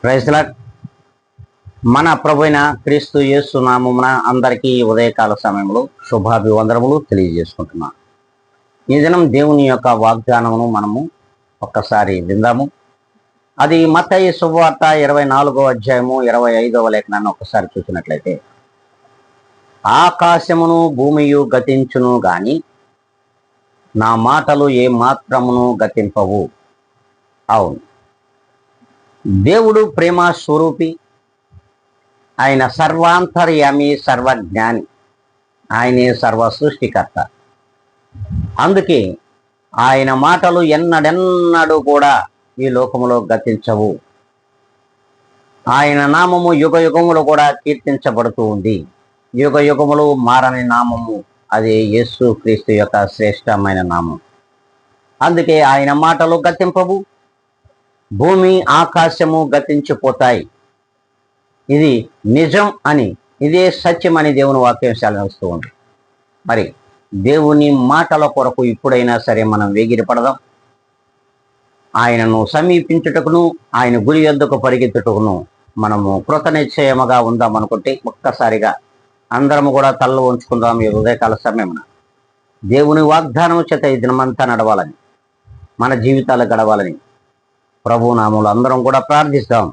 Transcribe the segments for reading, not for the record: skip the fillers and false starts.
Praise lord. మన ప్రభువైన క్రీస్తు యేసు నామమున అందరికీ ఉదయకాల సమయంలో శుభాభివందనములు తెలియజేసుకుంటున్నాను. ఈ దినం దేవుని యొక్క వాగ్దానమును మనము ఒక్కసారి విందాము. అది మత్తయి శుభవార్త 24వ అధ్యాయము 25వ లేఖనాన్ని ఒక్కసారి చూసినట్లయితే, ఆకాశమును భూమియు గతించును గాని నా మాటలు ఏ మాత్రమును గతింపవు. అవును, దేవుడు ప్రేమ స్వరూపి, ఆయన సర్వాంతర్యామి, సర్వజ్ఞాని, ఆయనే సర్వ సృష్టికర్త. అందుకే ఆయన మాటలు ఎన్నడెన్నడూ కూడా ఈ లోకములో గతించవు. ఆయన నామము యుగ యుగములు కూడా కీర్తించబడుతూ ఉంది. యుగ యుగములు మారని నామము అది యేసు క్రీస్తు యొక్క శ్రేష్టమైన నామం. అందుకే ఆయన మాటలు గతింపవు. భూమి ఆకాశము గతించిపోతాయి. ఇది నిజం అని, ఇదే సత్యమని దేవుని వాక్యం సెలవిస్తూ ఉంది. మరి దేవుని మాటల కొరకు ఇప్పుడైనా సరే మనం వేగిరపడదాం. ఆయనను సమీపించుటకును, ఆయన గురి యొద్దకు పరిగెత్తుటకును మనము కృత నిశ్చయముగా ఉందాం అనుకుంటే ఒక్కసారిగా అందరము కూడా తల్ల ఉంచుకుందాం. ఈ ఉదయకాల సమయమున దేవుని వాగ్దానం చేత ఈ దినమంతా నడవాలని, మన జీవితాలు గడవాలని ప్రభు నామములో అందరం కూడా ప్రార్థిస్తాం.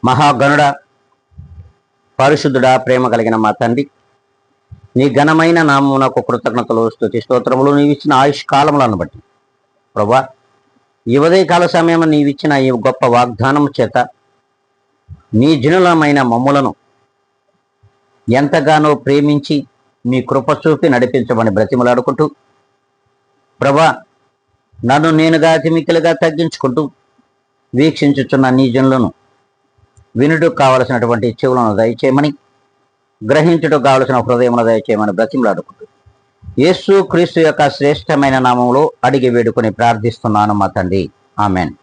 మహాగణుడ, పరిశుద్ధుడా, ప్రేమ కలిగిన మా తండ్రి, నీ ఘనమైన నామమునకు కృతజ్ఞతలు, స్తుతి స్తోత్రములు నీవిచ్చిన ఆయుష్కాలములను బట్టి ప్రభా, ఈ ఉదయకాల సమయం నీవిచ్చిన ఈ గొప్ప వాగ్దానం చేత నీ జనులమైన మమ్ములను ఎంతగానో ప్రేమించి మీ కృప చూపి నడిపించమని బ్రతిమలాడుకుంటూ, ప్రభా, నన్ను నేనుగా అతిమిక్కిలుగా తగ్గించుకుంటూ వీక్షించుచున్న నీ జనులను వినుటకు కావలసినటువంటి చెవులను దయచేయమని, గ్రహించుటకు కావలసిన హృదయమును దయచేయమని బ్రతిమలాడుకుంటూ యేసు క్రీస్తు యొక్క శ్రేష్టమైన నామములో అడిగి వేడుకొని ప్రార్థిస్తున్నాను మా తండ్రి. ఆమెన్.